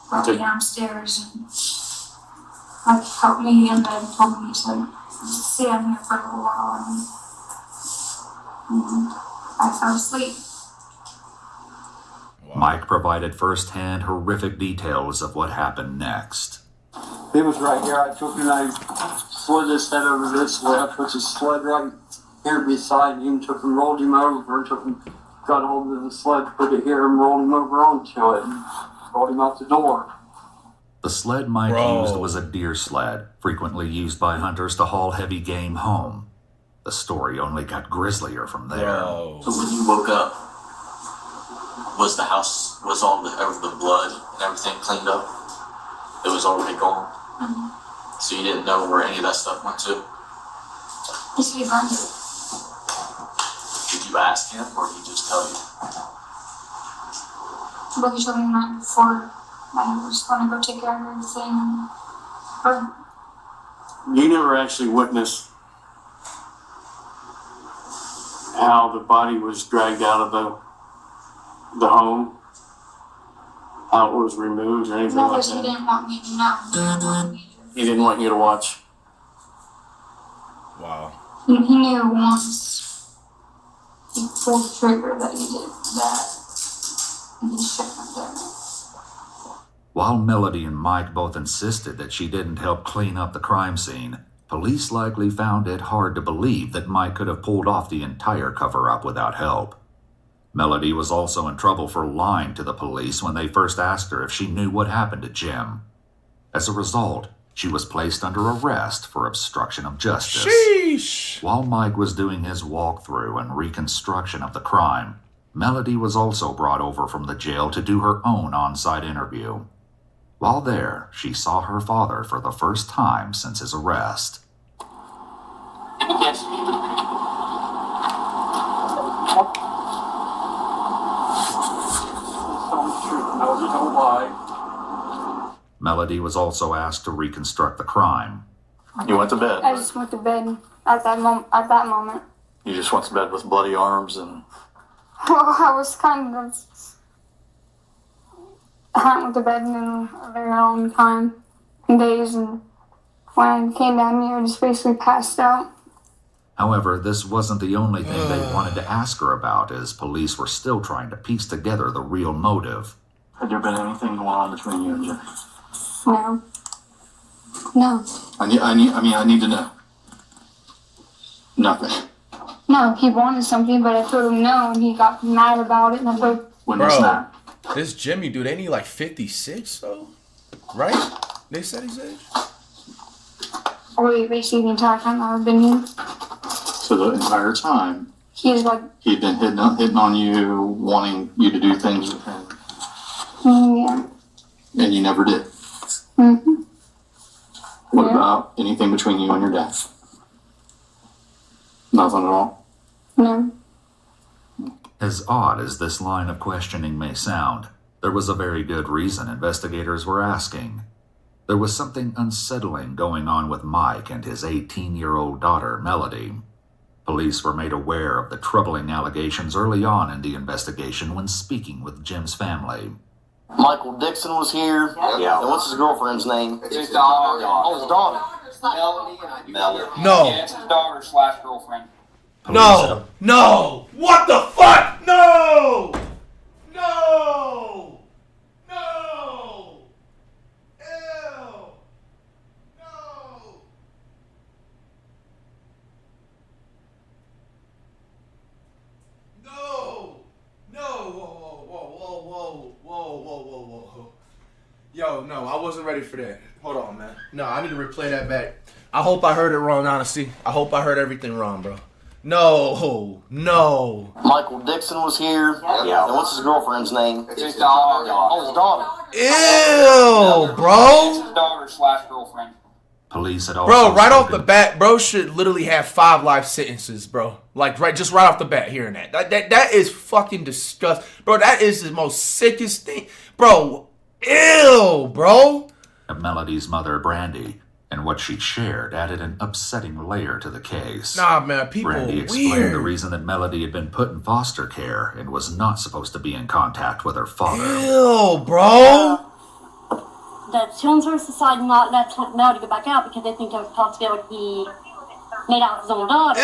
brought me downstairs, and like helped me in bed, told me to stay in here for a little while, and I fell asleep.
Mike provided first-hand horrific details of what happened next.
He was right here. I took and I slid his head over this way. I put his sled right here beside him, took and rolled him over, took and got hold of the sled, put it here and rolled him over onto it, and rolled him out the door.
The sled Mike used was a deer sled, frequently used by hunters to haul heavy game home. The story only got grislier from there.
So when you woke up, was the house, was all the blood and everything cleaned up? It was already gone.
Mm-hmm.
So you didn't know where any of that stuff went to?
He said he burned it.
Did you ask him or did he just tell you?
But he told me the night before I was going to go take care of everything and burn it.
You never actually witnessed how the body was dragged out of the home? How it was removed or anything
No,
like
because he
that?
didn't want me to know.
He didn't want you to watch?
Wow.
He knew once. pulled the trigger that he did that. And he shouldn't have done it.
While Melody and Mike both insisted that she didn't help clean up the crime scene, police likely found it hard to believe that Mike could have pulled off the entire cover-up without help. Melody was also in trouble for lying to the police when they first asked her if she knew what happened to Jim. As a result, she was placed under arrest for obstruction of justice.
Sheesh.
While Mike was doing his walkthrough and reconstruction of the crime, Melody was also brought over from the jail to do her own on-site interview. While there, she saw her father for the first time since his arrest.
Yes.
Tell the truth, Melody, don't lie.
Melody was also asked to reconstruct the crime.
You went to bed.
I just went to bed at that moment.
You just went to bed with bloody arms and...
Well, I was kind of... I hadn't went to bed in a very long time, days, and when I came down here, I just basically passed out.
However, this wasn't the only thing they wanted to ask her about, as police were still trying to piece together the real motive.
Had there been anything going on between you and Jimmy?
No. No.
I need to know. Nothing.
No, he wanted something, but I told him no, and he got mad about it, and I told...
When was that?
This Jimmy dude, ain't he like 56 though? Right? They said his age?
Or basically the entire time I've been here.
So the entire time,
He's like...
he'd been hitting on you, wanting you to do things with him.
Yeah.
And you never did.
Mm-hmm.
What about anything between you and your dad? Nothing at all?
No.
As odd as this line of questioning may sound, there was a very good reason investigators were asking. There was something unsettling going on with Mike and his 18-year-old daughter, Melody. Police were made aware of the troubling allegations early on in the investigation when speaking with Jim's family.
Michael Dixon was here.
Yeah.
And what's his girlfriend's name?
His daughter.
Oh, his daughter.
Melody.
No.
Yeah, it's his daughter/girlfriend.
No. No. What the fuck? No. No. No. Ew. No. No. No. Whoa. Yo, no, I wasn't ready for that. Hold on, man. No, I need to replay that back. I hope I heard it wrong, honestly. I hope I heard everything wrong, bro. No.
Michael Dixon was here.
Yeah.
And what's his girlfriend's name?
It's his daughter.
Oh, his daughter.
Ew, bro.
It's his daughter/girlfriend.
Police had also
Bro, right off the
spoken-
bat, bro should literally have 5 life sentences, bro. Like, right off the bat, hearing that. That is fucking disgusting. Bro, that is the most sickest thing. Bro, ew, bro.
Melody's mother, Brandy, and what she shared added an upsetting layer to the case.
Nah, man, people
Brandy
are
explained
weird.
the reason that Melody had been put in foster care and was not supposed to be in contact with her father.
Ew, bro.
The Children's Services decided not to let Melody go back out because they think there was a possibility he made out with his own daughter.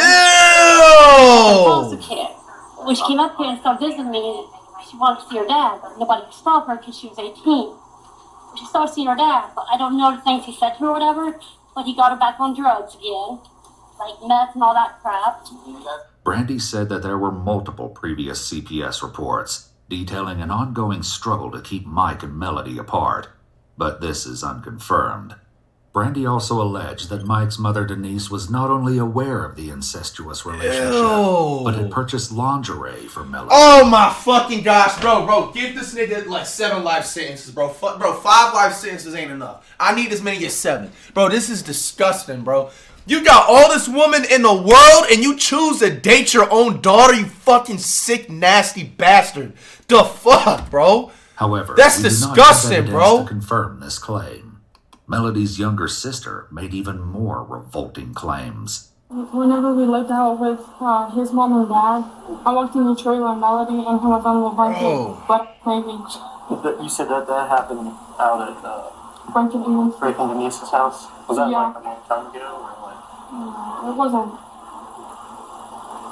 Foster
Ew.
care. When she came up here and started visiting me, she wanted to see her dad, but nobody could stop her because she was 18. She started seeing her dad, but I don't know the things he said to her or whatever, but he got her back on drugs again, like meth and all that crap.
Brandy said that there were multiple previous CPS reports detailing an ongoing struggle to keep Mike and Melody apart, but this is unconfirmed. Brandy also alleged that Mike's mother, Denise, was not only aware of the incestuous relationship,
Ew.
but had purchased lingerie for Melody.
Oh my fucking gosh, bro, give this nigga like 7 life sentences, bro. 5 life sentences ain't enough. I need as many as 7. Bro, this is disgusting, bro. You got all this woman in the world and you choose to date your own daughter, you fucking sick, nasty bastard. The fuck, bro?
However,
that's
we do not have
disgusting,
evidence
bro.
to confirm this claim. Melody's younger sister made even more revolting claims.
Whenever we lived out with his mom and dad, I walked in the trailer and Melody and him was on the blanket, but maybe.
You said that happened out at
Breaking
Denise's house? Was that
Yeah.
like a long time ago? Or like...
It wasn't.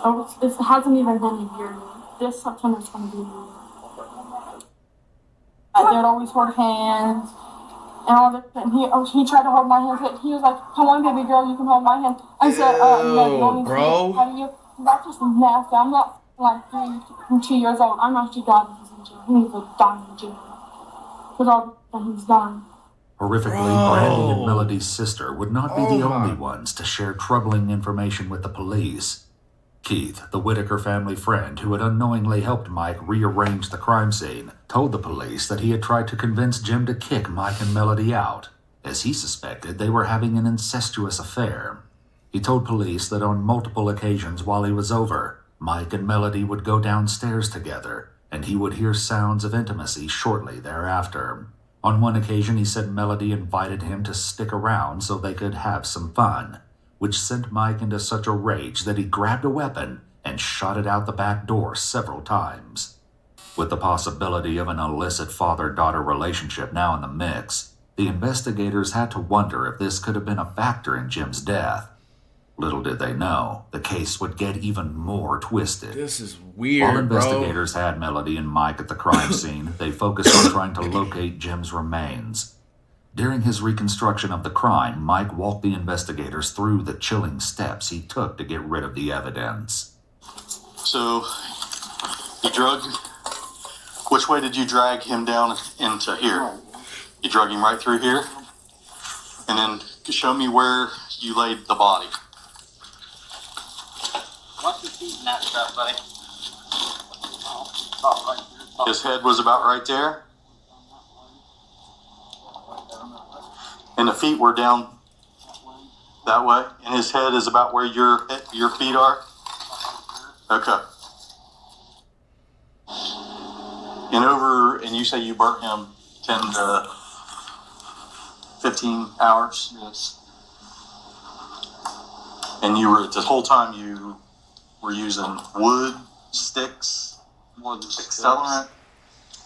It hasn't even been a year yet. This September's going to be a year. They'd always hold hands and all this. And he tried to hold my hand. He was like, "Come on, baby girl, you can hold my hand." I said, "No, you don't need to." How do you? That's just nasty. I'm not like 2 years old. I'm actually glad he's in jail. He needs to die in jail with all that he's done.
Horrifically, Brandy and Melody's sister would not be the only ones to share troubling information with the police. Keith, the Whitaker family friend who had unknowingly helped Mike rearrange the crime scene, told the police that he had tried to convince Jim to kick Mike and Melody out, as he suspected they were having an incestuous affair. He told police that on multiple occasions while he was over, Mike and Melody would go downstairs together, and he would hear sounds of intimacy shortly thereafter. On one occasion, he said Melody invited him to stick around so they could have some fun, which sent Mike into such a rage that he grabbed a weapon and shot it out the back door several times. With the possibility of an illicit father-daughter relationship now in the mix, the investigators had to wonder if this could have been a factor in Jim's death. Little did they know, the case would get even more twisted.
This is weird,
While investigators had Melody and Mike at the crime scene, they focused on trying to locate Jim's remains. During his reconstruction of the crime, Mike walked the investigators through the chilling steps he took to get rid of the evidence.
So, which way did you drag him down into here? You drug him right through here? And then show me where you laid the body.
What's your feet in that stuff, buddy?
His head was about right there? And the feet were down that way? And his head is about where your feet are? Okay. And you say you burnt him 10 to 15 hours?
Yes.
And this whole time you were using wood, sticks, accelerant?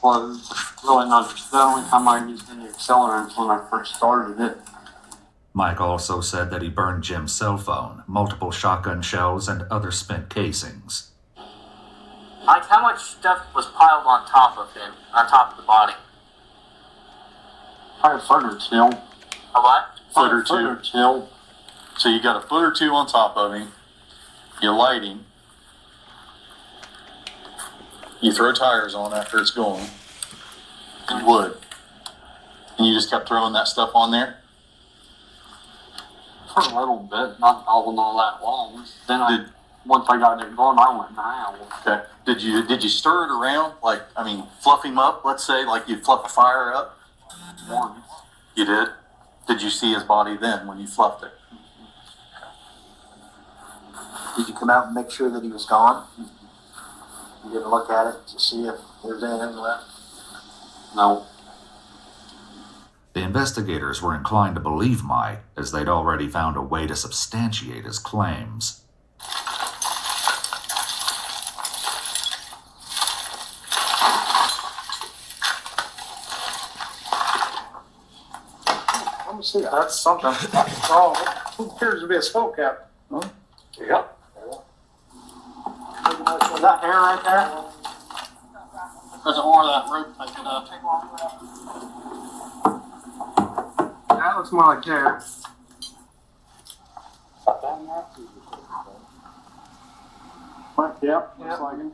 Well, really not the only time I used any accelerants when I first started it.
Mike also said that he burned Jim's cell phone, multiple shotgun shells, and other spent casings.
Mike, how much stuff was piled on top of him, on top of the body?
Probably a foot or two.
A what?
Foot or
A foot or
two.
two.
So you got a foot or two on top of him. You light him. You throw tires on after it's going. And wood. And you just kept throwing that stuff on there?
For a little bit, not all that long. Then once I got it going, I went in the house.
Okay. Did you stir it around? Fluff him up, let's say, like you fluff a fire up?
Once.
You did? Did you see his body then when you fluffed it?
Did you come out and make sure that he was gone? You didn't look at it to see if there was anything left?
No.
The investigators were inclined to believe Mike, as they'd already found a way to substantiate his claims.
Let me see. That's something. Oh, who appears to be a skull cap? Huh?
Yep. Is that hair right there? There's more of that rope taken up. That looks more like hair. What? Yep. Looks like it.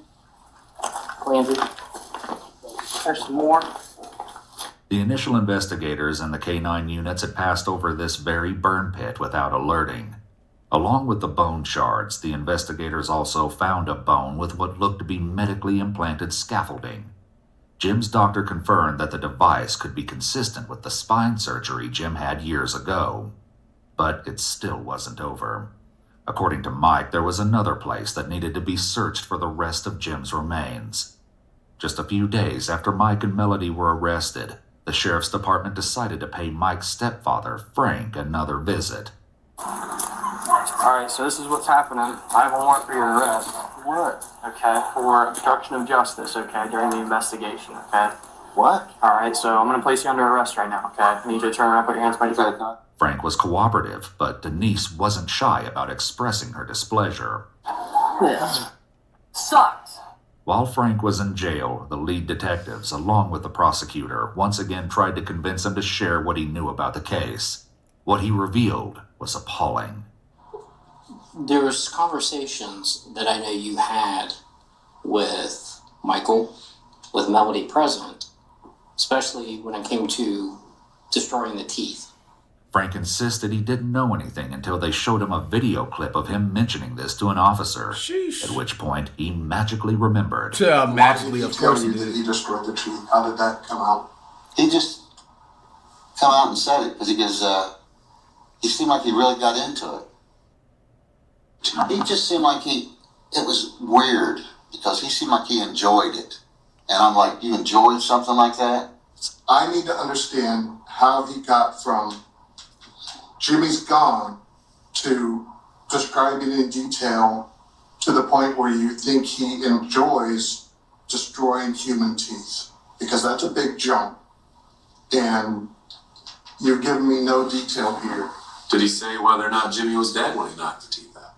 Cleans it. There's some more.
The initial investigators and the K-9 units had passed over this very burn pit without alerting. Along with the bone shards, the investigators also found a bone with what looked to be medically implanted scaffolding. Jim's doctor confirmed that the device could be consistent with the spine surgery Jim had years ago. But it still wasn't over. According to Mike, there was another place that needed to be searched for the rest of Jim's remains. Just a few days after Mike and Melody were arrested, the sheriff's department decided to pay Mike's stepfather, Frank, another visit.
Alright, so this is what's happening. I have a warrant for your arrest.
What?
Okay, for obstruction of justice, okay, during the investigation, okay?
What?
Alright, so I'm gonna place you under arrest right now, okay? I need you to turn around, put your hands behind your back.
Frank was cooperative, but Denise wasn't shy about expressing her displeasure.
This sucks.
While Frank was in jail, the lead detectives, along with the prosecutor, once again tried to convince him to share what he knew about the case. What he revealed was appalling.
There was conversations that I know you had with Michael, with Melody present, especially when it came to destroying the teeth.
Frank insisted he didn't know anything until they showed him a video clip of him mentioning this to an officer.
Sheesh.
At which point, he magically remembered.
Magically, of course he did.
He destroyed the teeth. How did that come out?
He just come out and said it because he seemed like he really got into it. He just seemed like it was weird because he seemed like he enjoyed it. And I'm like, you enjoyed something like that?
I need to understand how he got from Jimmy's gone to describing in detail to the point where you think he enjoys destroying human teeth. Because that's a big jump. And you've given me no detail here.
Did he say whether or not Jimmy was dead when he knocked the teeth out?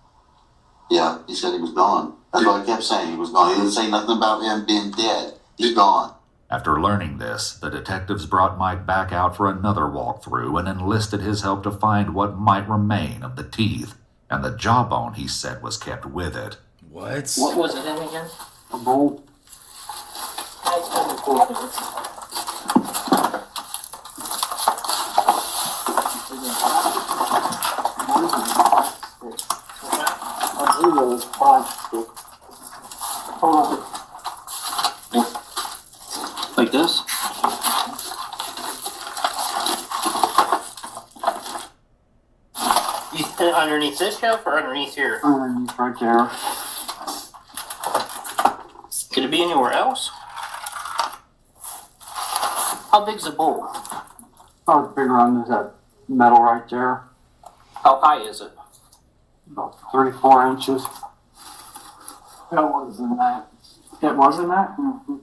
Yeah, he said he was gone. That's what he kept saying. He was gone. He didn't say nothing about him being dead. He's gone.
After learning this, the detectives brought Mike back out for another walkthrough and enlisted his help to find what might remain of the teeth and the jawbone he said was kept with it.
What?
What was it in again?
A bull.
Like this?
You put it underneath this shelf or underneath here?
Underneath right there.
Could it be anywhere else? How big's the bowl?
About as big around as that metal right there.
How high is it?
About 3-4 inches. It wasn't that. It wasn't that? Mm-hmm.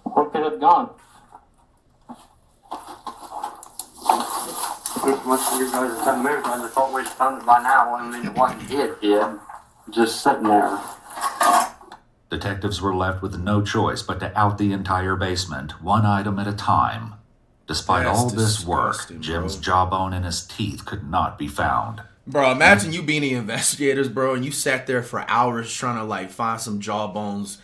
What could have gone?
Once you guys are done moving, I thought we'd done it by now. I mean, it wasn't dead yet. Just sitting there.
Detectives were left with no choice but to out the entire basement, one item at a time. Despite all this work, Jim's jawbone and his teeth could not be found.
Bro, imagine you being the investigators, bro, and you sat there for hours trying to, like, find some jawbones,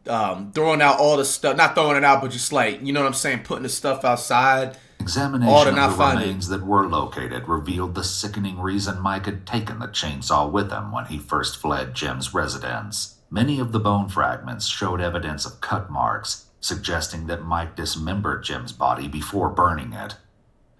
throwing out all the stuff, not throwing it out, but just, like, you know what I'm saying, putting the stuff outside.
Examination of the remains that were located revealed the sickening reason Mike had taken the chainsaw with him when he first fled Jim's residence. Many of the bone fragments showed evidence of cut marks, suggesting that Mike dismembered Jim's body before burning it.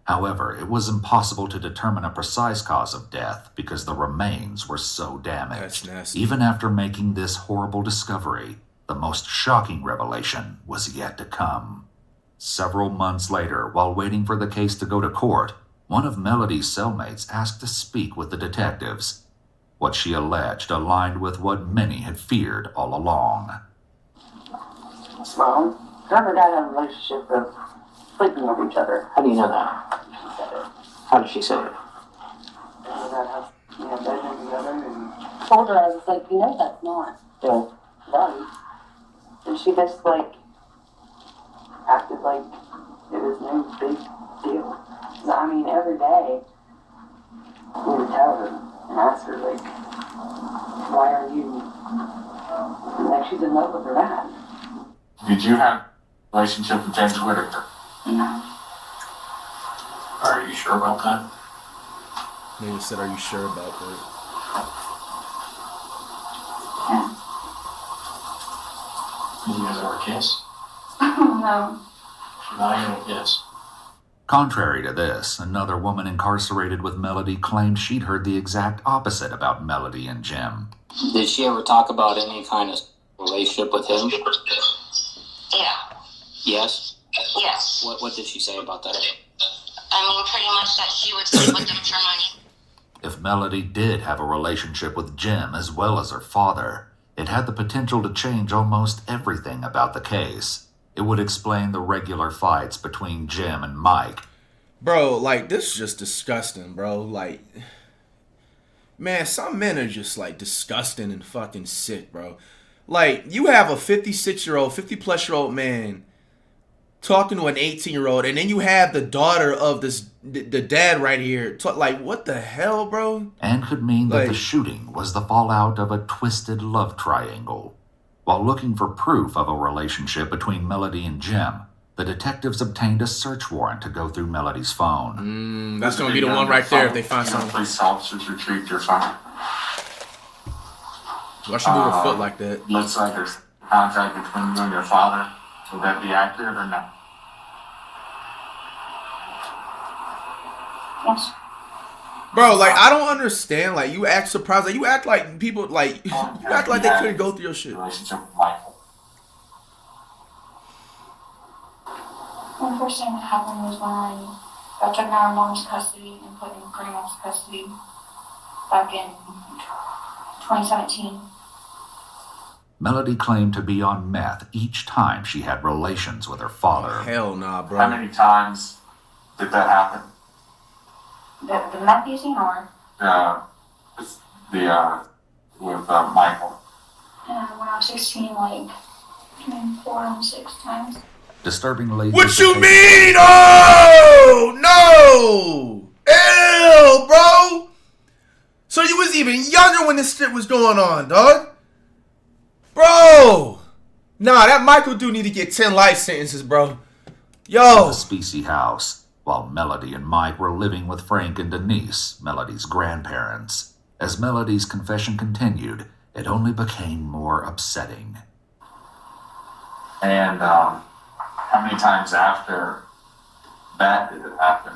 However, it was impossible to determine a precise cause of death because the remains were so damaged.
That's nasty.
Even after making this horrible discovery, the most shocking revelation was yet to come. Several months later, while waiting for the case to go to court, one of Melody's cellmates asked to speak with the detectives. What she alleged aligned with what many had feared all along.
Well, her and her dad had a relationship of sleeping with each other.
How do you know that?
She said it.
How did she say it?
Her dad has, bedroom together and told her, I was like, that's not right. And she just, acted like it was no big deal. So, I mean, every day, we would tell her and ask her, why are you, she's in love with her dad.
Did you have a relationship with James Whitaker?
No.
Are you sure about that?
They said, are you sure about that?
Yeah.
Did you guys ever kiss?
No.
Not even a kiss.
Contrary to this, another woman incarcerated with Melody claimed she'd heard the exact opposite about Melody and Jim.
Did she ever talk about any kind of relationship with him?
Yeah.
Yes?
Yes.
What did she say about that?
I mean, pretty much that she would sleep with them for money.
If Melody did have a relationship with Jim as well as her father, it had the potential to change almost everything about the case. It would explain the regular fights between Jim and Mike.
Bro, this is just disgusting, bro. Man, some men are just like disgusting and fucking sick, bro. Like, you have a 56-year-old, 50-plus-year-old man talking to an 18-year-old, and then you have the daughter of the dad right here. Like, what the hell, bro?
And could mean that the shooting was the fallout of a twisted love triangle. While looking for proof of a relationship between Melody and Jim, the detectives obtained a search warrant to go through Melody's phone.
That's going to be the one right there if they find something.
Police officers retrieved your phone.
Why should move her foot like that?
Looks like there's contact between you and your father. Would that be accurate or no?
Yes.
Bro, like, I don't understand. Like, you act surprised. Like, you act like people, like, you act like they couldn't go through your shit.
Relationship with Michael.
The first thing that happened was when I got taken out of mom's custody and put in grandma's custody back in 2017.
Melody claimed to be on meth each time she had relations with her father.
Hell nah, bro.
How many times did that happen?
The meth using or?
With Michael.
When I was 16, like, 4 and 6 times.
Disturbingly,
what you mean? Oh, no! Ew, bro! So you was even younger when this shit was going on, dog? Bro! Nah, that Michael dude need to get 10 life sentences, bro. Yo!
The Specie house, while Melody and Mike were living with Frank and Denise, Melody's grandparents. As Melody's confession continued, it only became more upsetting.
And how many times after that did it happen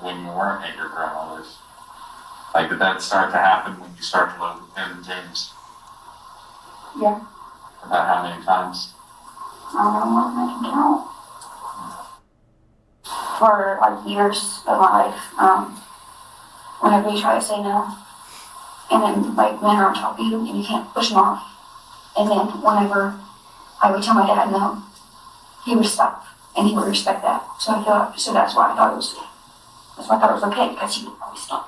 when you weren't at your grandmother's? Like, did that start to happen when you started to live with him and James?
Yeah.
About how many times?
I don't know if I can count. For like years of my life, whenever you try to say no, and then like men are on top of you and you can't push them off, and then whenever I would tell my dad no, he would stop and he would respect that. So that's why I thought it was okay, because he would always stop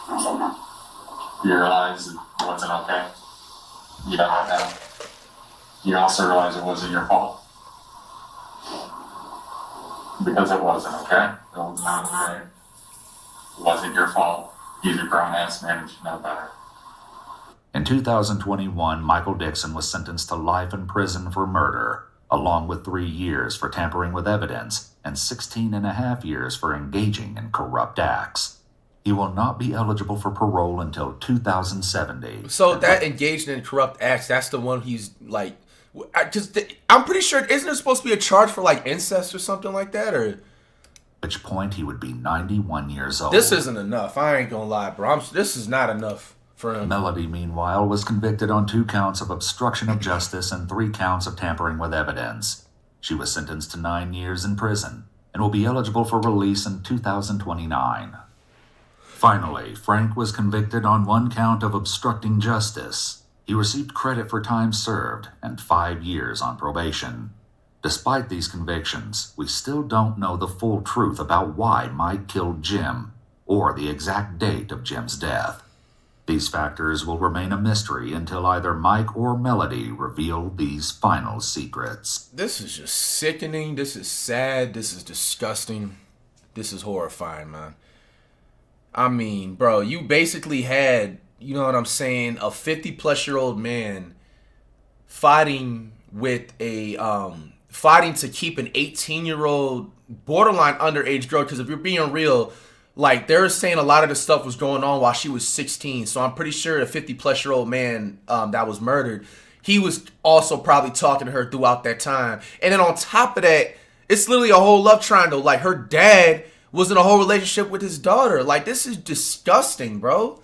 when I said no.
You realized it wasn't okay? You don't know now. You also realize it wasn't your fault. Because it wasn't okay. It was not okay. It wasn't your fault. He's a grown-ass man and should know better.
In 2021, Michael Dixon was sentenced to life in prison for murder, along with 3 years for tampering with evidence and 16 and a half years for engaging in corrupt acts. He will not be eligible for parole until 2070.
So that engaged in corrupt acts, that's the one he's like, I'm pretty sure, isn't there supposed to be a charge for like incest or something like that? Or
at which point he would be 91 years old.
This isn't enough. I ain't gonna lie, bro. This is not enough for him.
Melody, meanwhile, was convicted on 2 counts of obstruction of justice and 3 counts of tampering with evidence. She was sentenced to 9 years in prison and will be eligible for release in 2029. Finally, Frank was convicted on 1 count of obstructing justice. He received credit for time served and 5 years on probation. Despite these convictions, we still don't know the full truth about why Mike killed Jim or the exact date of Jim's death. These factors will remain a mystery until either Mike or Melody reveal these final secrets.
This is just sickening. This is sad. This is disgusting. This is horrifying, man. I mean, bro, you basically had, you know what I'm saying, a 50-plus-year-old man fighting with a, fighting to keep an 18-year-old borderline underage girl. Because if you're being real, like, they're saying a lot of the stuff was going on while she was 16. So I'm pretty sure the 50-plus-year-old man that was murdered, he was also probably talking to her throughout that time. And then on top of that, it's literally a whole love triangle. Like, her dad was in a whole relationship with his daughter. Like, this is disgusting, bro.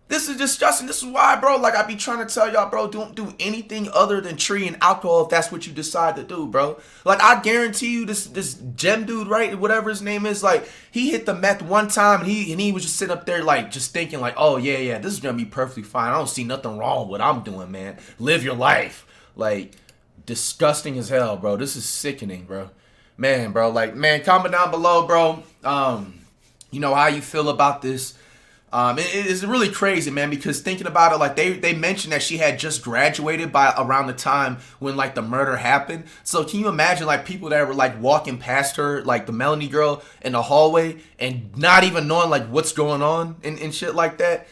This is disgusting. This is why, bro, like, I be trying to tell y'all, bro, don't do anything other than tree and alcohol if that's what you decide to do, bro. Like, I guarantee you this Gem dude, right, whatever his name is, like, he hit the meth one time and he was just sitting up there, like, just thinking, like, oh, yeah, this is going to be perfectly fine. I don't see nothing wrong with what I'm doing, man. Live your life. Like, disgusting as hell, bro. This is sickening, bro. Man, bro, like, man, comment down below, bro. You know how you feel about this. It's really crazy, man, because thinking about it, like they mentioned that she had just graduated by around the time when like the murder happened. So can you imagine like people that were like walking past her, like the Melanie girl in the hallway, and not even knowing like what's going on and shit like that?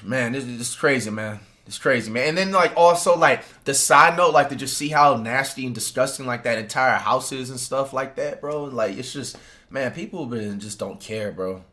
Man, it's crazy, man. It's crazy, man. And then like also like the side note, like to just see how nasty and disgusting like that entire house is and stuff like that, bro. Like it's just, man, people just don't care, bro.